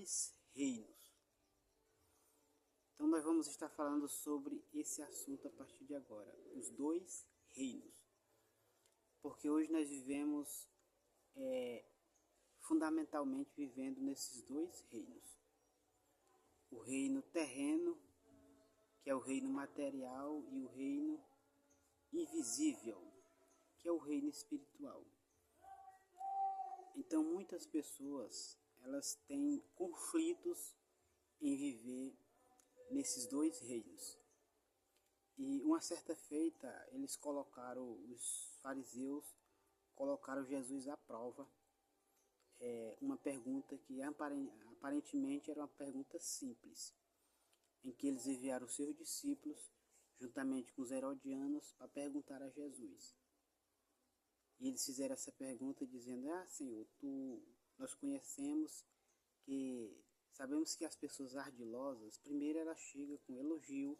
dois reinos. Então nós vamos estar falando sobre esse assunto a partir de agora, os dois reinos. Porque hoje nós vivemos, fundamentalmente vivendo nesses dois reinos. O reino terreno, que é o reino material, e o reino invisível, que é o reino espiritual. Então muitas pessoas, elas têm conflitos em viver nesses dois reinos. E uma certa feita, os fariseus colocaram Jesus à prova. Uma pergunta que aparentemente era uma pergunta simples, em que eles enviaram os seus discípulos, juntamente com os herodianos, para perguntar a Jesus. E eles fizeram essa pergunta dizendo: Senhor, nós sabemos que as pessoas ardilosas, primeiro ela chega com elogio,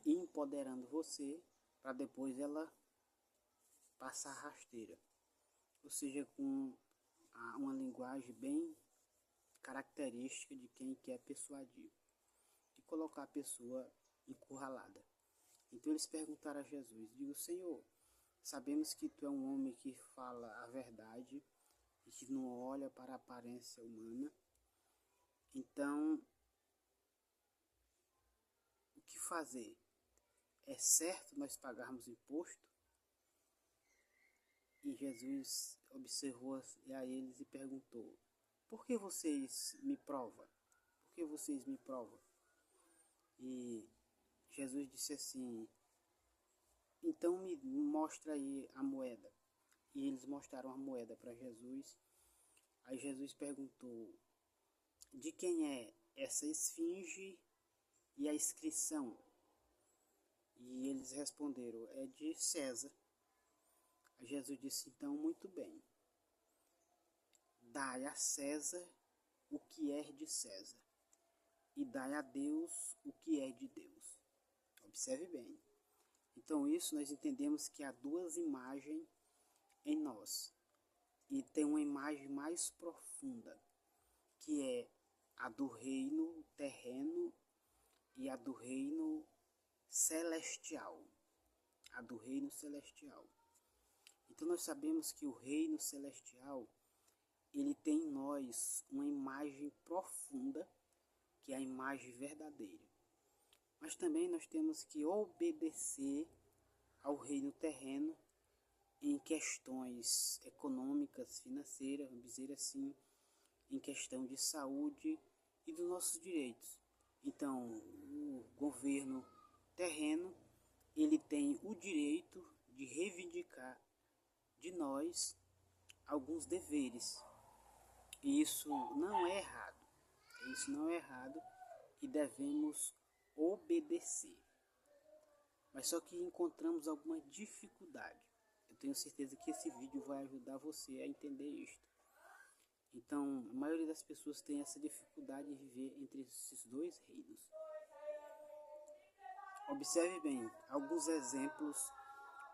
empoderando você, para depois ela passar rasteira. Ou seja, com uma linguagem bem característica de quem quer persuadir e colocar a pessoa encurralada. Então eles perguntaram a Jesus, digo: Senhor, sabemos que tu é um homem que fala a verdade e que não olha para a aparência humana. Então, o que fazer? É certo nós pagarmos imposto? E Jesus observou a eles e perguntou: por que vocês me provam? Por que vocês me provam? E Jesus disse assim: então me mostra aí a moeda. E eles mostraram a moeda para Jesus. Aí Jesus perguntou: de quem é essa esfinge e a inscrição? E eles responderam: é de César. Aí Jesus disse: então, muito bem. Dai a César o que é de César, e dai a Deus o que é de Deus. Observe bem. Então isso nós entendemos que há duas imagens em nós. E tem uma imagem mais profunda, que é a do reino terreno e a do reino celestial. A do reino celestial. Então nós sabemos que o reino celestial, ele tem em nós uma imagem profunda, que é a imagem verdadeira. Mas também nós temos que obedecer ao reino terreno em questões econômicas, financeiras, vamos dizer assim, em questão de saúde e dos nossos direitos. Então, o governo terreno, ele tem o direito de reivindicar de nós alguns deveres. E isso não é errado. Isso não é errado e devemos obedecer. Mas só que encontramos alguma dificuldade. Eu tenho certeza que esse vídeo vai ajudar você a entender isto. Então, a maioria das pessoas tem essa dificuldade de viver entre esses dois reinos. Observe bem alguns exemplos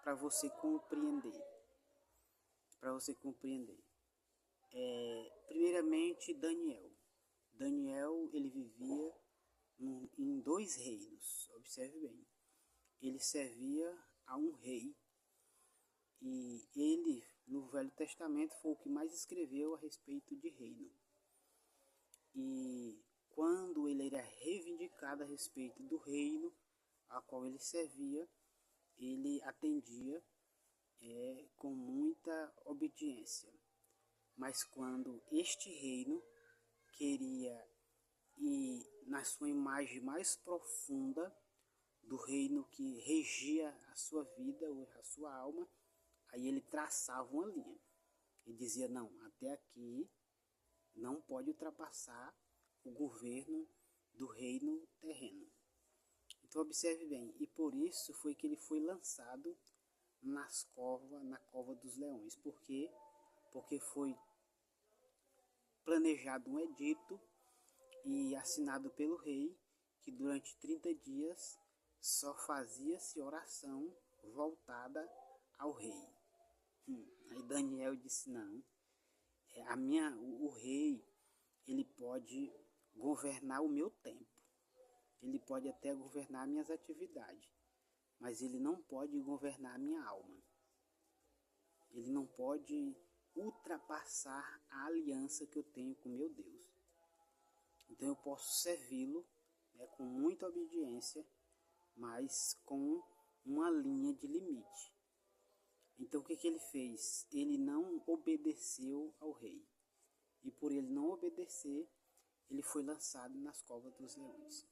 para você compreender. Primeiramente, Daniel. Daniel, ele vivia em dois reinos. Observe bem. Ele servia a um rei. E ele, no Velho Testamento, foi o que mais escreveu a respeito de reino. E quando ele era reivindicado a respeito do reino a qual ele servia, ele atendia com muita obediência. Mas quando este reino queria ir na sua imagem mais profunda do reino que regia a sua vida, a sua alma, aí ele traçava uma linha e dizia: não, até aqui não pode ultrapassar o governo do reino terreno. Então observe bem, e por isso foi que ele foi lançado na cova dos leões. Por quê? Porque foi planejado um edito e assinado pelo rei que durante 30 dias só fazia-se oração voltada ao rei. Aí Daniel disse: não, o rei, ele pode pode governar o meu tempo. Ele pode até governar minhas atividades, mas ele não pode governar a minha alma. Ele não pode ultrapassar a aliança que eu tenho com meu Deus. Então eu posso servi-lo, né, com muita obediência, mas com uma linha de limite. Então o que ele fez? Ele não obedeceu ao rei. E por ele não obedecer, ele foi lançado nas covas dos leões.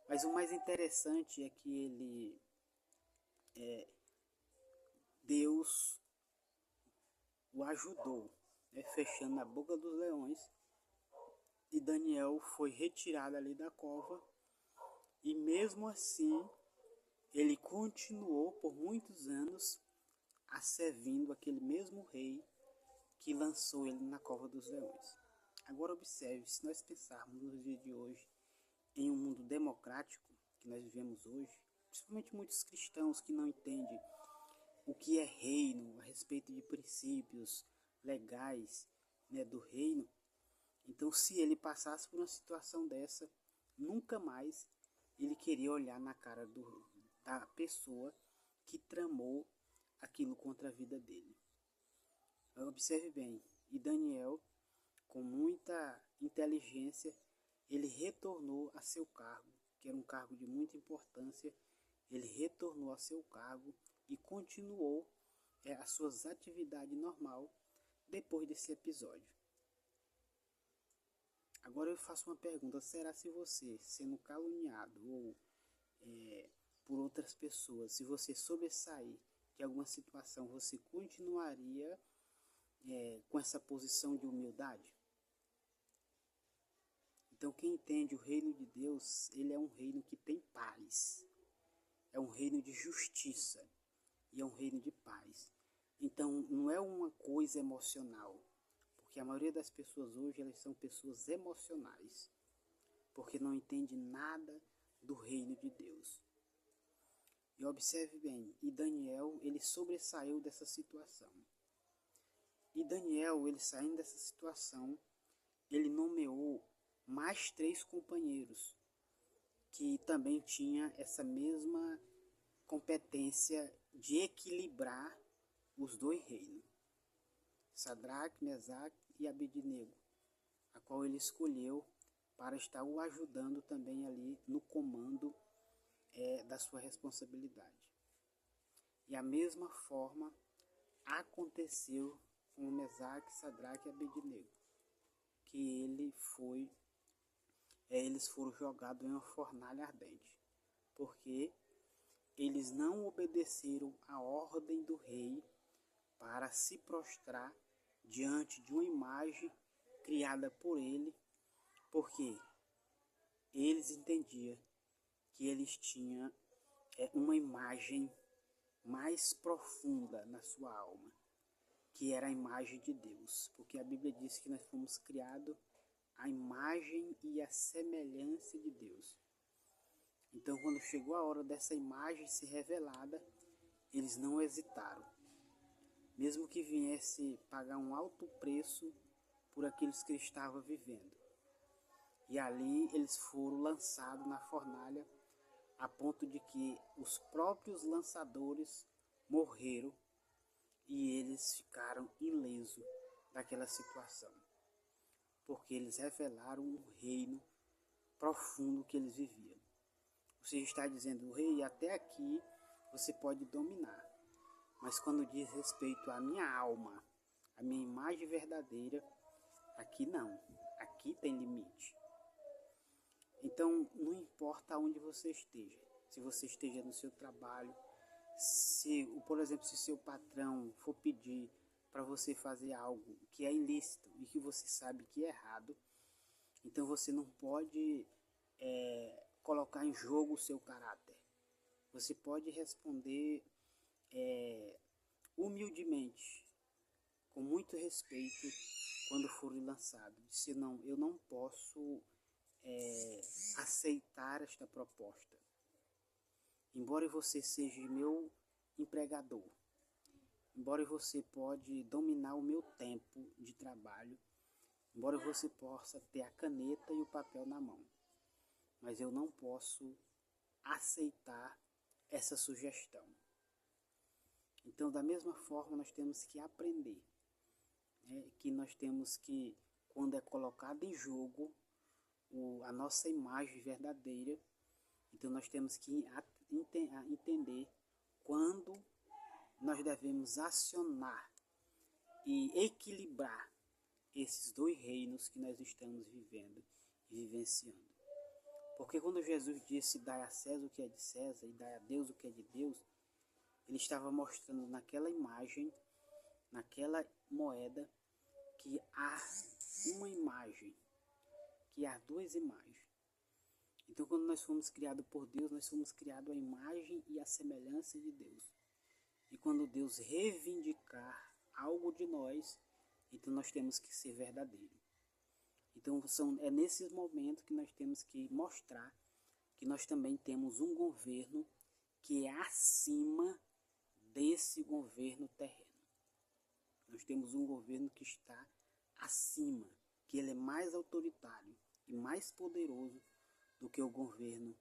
Mas o mais interessante é que Deus o ajudou, né, fechando a boca dos leões. E Daniel foi retirado ali da cova. E mesmo assim, ele continuou por muitos anos a servindo aquele mesmo rei que lançou ele na cova dos leões. Agora observe, se nós pensarmos nos dias de hoje, em um mundo democrático que nós vivemos hoje, principalmente muitos cristãos que não entendem o que é reino, a respeito de princípios legais, né, do reino. Então, se ele passasse por uma situação dessa, nunca mais ele queria olhar na cara da pessoa que tramou aquilo contra a vida dele. Observe bem, e Daniel, com muita inteligência, ele retornou a seu cargo, que era um cargo de muita importância. Ele retornou a seu cargo e continuou as suas atividades normal depois desse episódio. Agora eu faço uma pergunta: será se você, sendo caluniado ou por outras pessoas, se você sobressair de alguma situação, você continuaria com essa posição de humildade? Então quem entende o reino de Deus, ele é um reino que tem paz, é um reino de justiça e é um reino de paz. Então não é uma coisa emocional, porque a maioria das pessoas hoje, elas são pessoas emocionais, porque não entendem nada do reino de Deus. E observe bem, e Daniel, ele sobressaiu dessa situação. E Daniel, ele saindo dessa situação, ele nomeou mais 3 companheiros que também tinha essa mesma competência de equilibrar os 2 reinos, Sadraque, Mesaque e Abednego, a qual ele escolheu para estar o ajudando também ali no comando da sua responsabilidade. E a mesma forma aconteceu com Mesaque, Sadraque e Abednego, que eles foram jogados em uma fornalha ardente, porque eles não obedeceram a ordem do rei para se prostrar diante de uma imagem criada por ele, porque eles entendiam que eles tinham uma imagem mais profunda na sua alma, que era a imagem de Deus, porque a Bíblia diz que nós fomos criados à imagem e à semelhança de Deus. Então, quando chegou a hora dessa imagem ser revelada, eles não hesitaram, mesmo que viesse pagar um alto preço por aqueles que estavam vivendo. E ali eles foram lançados na fornalha, a ponto de que os próprios lançadores morreram e eles ficaram ilesos daquela situação, porque eles revelaram um reino profundo que eles viviam. Você está dizendo: o rei, até aqui você pode dominar, mas quando diz respeito à minha alma, à minha imagem verdadeira, aqui não, aqui tem limite. Então não importa onde você esteja, se você esteja no seu trabalho, por exemplo, se seu patrão for pedir para você fazer algo que é ilícito e que você sabe que é errado, então você não pode colocar em jogo o seu caráter. Você pode responder humildemente, com muito respeito, quando for lançado. Se não, eu não posso aceitar esta proposta. Embora você seja meu empregador, embora você pode dominar o meu tempo de trabalho, Embora você possa ter a caneta e o papel na mão, mas eu não posso aceitar essa sugestão. Então, da mesma forma, nós temos que aprender, né, que nós temos que, quando é colocado em jogo a nossa imagem verdadeira, então nós temos que entender quando nós devemos acionar e equilibrar esses dois reinos que nós estamos vivendo e vivenciando. Porque quando Jesus disse, dai a César o que é de César e dai a Deus o que é de Deus, ele estava mostrando naquela imagem, naquela moeda, que há uma imagem, que há duas imagens. Então, quando nós fomos criados por Deus, nós fomos criados à imagem e à semelhança de Deus. E quando Deus reivindicar algo de nós, então nós temos que ser verdadeiro. Então, é nesses momentos que nós temos que mostrar que nós também temos um governo que é acima desse governo terreno. Nós temos um governo que está acima, que ele é mais autoritário e mais poderoso do que o governo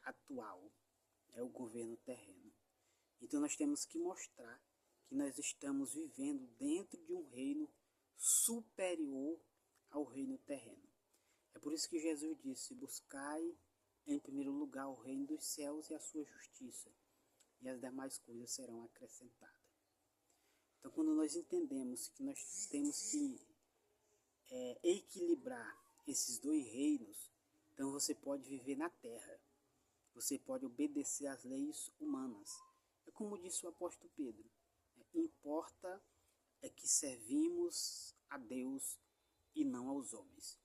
atual, é o governo terreno. Então nós temos que mostrar que nós estamos vivendo dentro de um reino superior ao reino terreno. É por isso que Jesus disse, buscai em primeiro lugar o reino dos céus e a sua justiça, e as demais coisas serão acrescentadas. Então, quando nós entendemos que nós temos que equilibrar esses dois reinos, então você pode viver na terra, você pode obedecer às leis humanas. É como disse o apóstolo Pedro, importa é que servimos a Deus e não aos homens.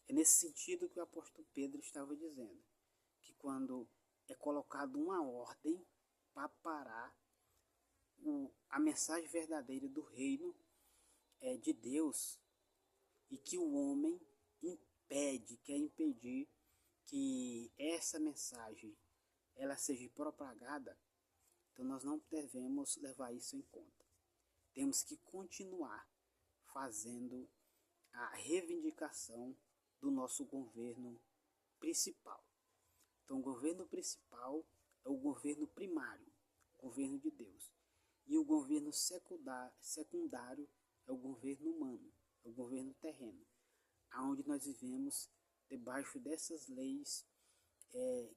É nesse sentido que o apóstolo Pedro estava dizendo, que quando é colocado uma ordem para parar a mensagem verdadeira do reino de Deus, e que o homem quer impedir que essa mensagem ela seja propagada, então nós não devemos levar isso em conta. Temos que continuar fazendo a reivindicação do nosso governo principal. Então, o governo principal é o governo primário, o governo de Deus. E o governo secundário é o governo humano, é o governo terreno, onde nós vivemos debaixo dessas leis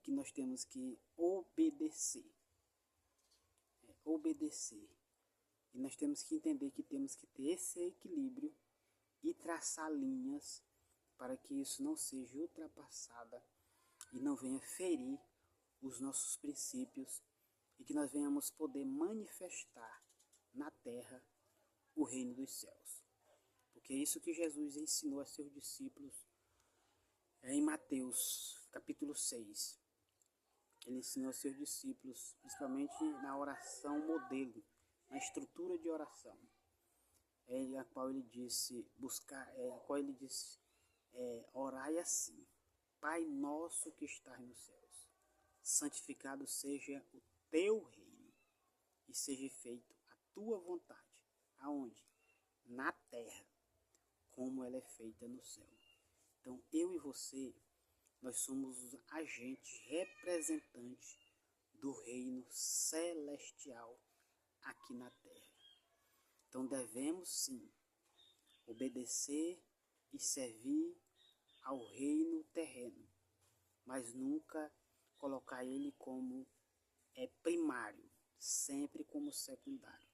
que nós temos que obedecer. E nós temos que entender que temos que ter esse equilíbrio e traçar linhas para que isso não seja ultrapassada e não venha ferir os nossos princípios e que nós venhamos poder manifestar na terra o reino dos céus. Porque é isso que Jesus ensinou a seus discípulos em Mateus capítulo 6. Ele ensinou a seus discípulos, principalmente na oração modelo, na estrutura de oração, a qual ele disse, orai assim, Pai nosso que estás nos céus, santificado seja o teu reino, e seja feito a tua vontade, aonde? Na terra, como ela é feita no céu. Então, eu e você, nós somos os agentes representantes do reino celestial aqui na terra. Então, devemos sim obedecer e servir ao reino terreno, mas nunca colocar ele como primário, sempre como secundário,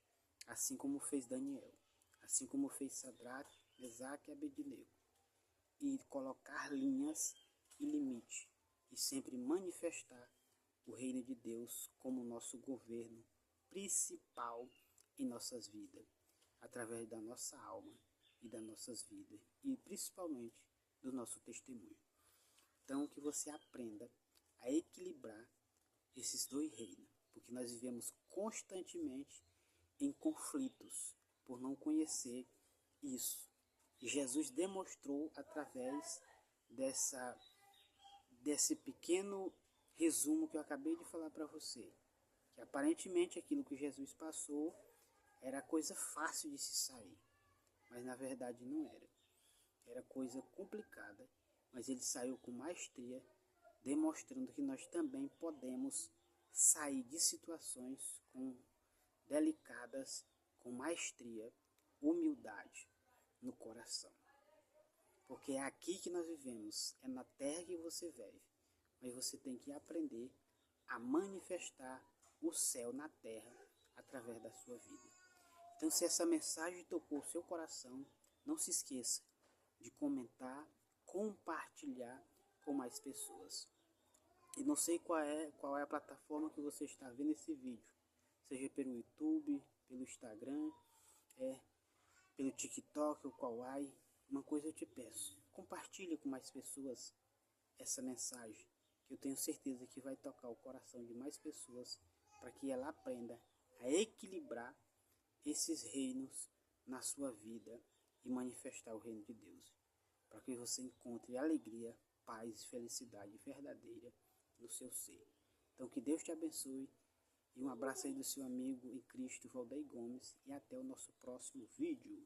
assim como fez Daniel, assim como fez Sadraque, Mesaque e Abednego, e colocar linhas e limite, e sempre manifestar o reino de Deus como nosso governo principal em nossas vidas, através da nossa alma e das nossas vidas, e principalmente do nosso testemunho. Então, que você aprenda a equilibrar esses dois reinos, porque nós vivemos constantemente em conflitos por não conhecer isso. E Jesus demonstrou através desse pequeno resumo que eu acabei de falar para você, que aparentemente aquilo que Jesus passou era coisa fácil de se sair, mas na verdade não era. era coisa complicada, mas ele saiu com maestria, demonstrando que nós também podemos sair de situações delicadas com maestria, humildade no coração. Porque é aqui que nós vivemos, é na terra que você vive, mas você tem que aprender a manifestar o céu na terra através da sua vida. Então, se essa mensagem tocou o seu coração, não se esqueça de comentar, compartilhar com mais pessoas. E não sei qual é a plataforma que você está vendo esse vídeo, seja pelo YouTube, pelo Instagram, pelo TikTok ou Kawaii. Uma coisa eu te peço, compartilhe com mais pessoas essa mensagem, que eu tenho certeza que vai tocar o coração de mais pessoas, para que ela aprenda a equilibrar esses reinos na sua vida e manifestar o reino de Deus, para que você encontre alegria, paz e felicidade verdadeira no seu ser. Então que Deus te abençoe, e um abraço aí do seu amigo em Cristo, Valdeir Gomes, e até o nosso próximo vídeo.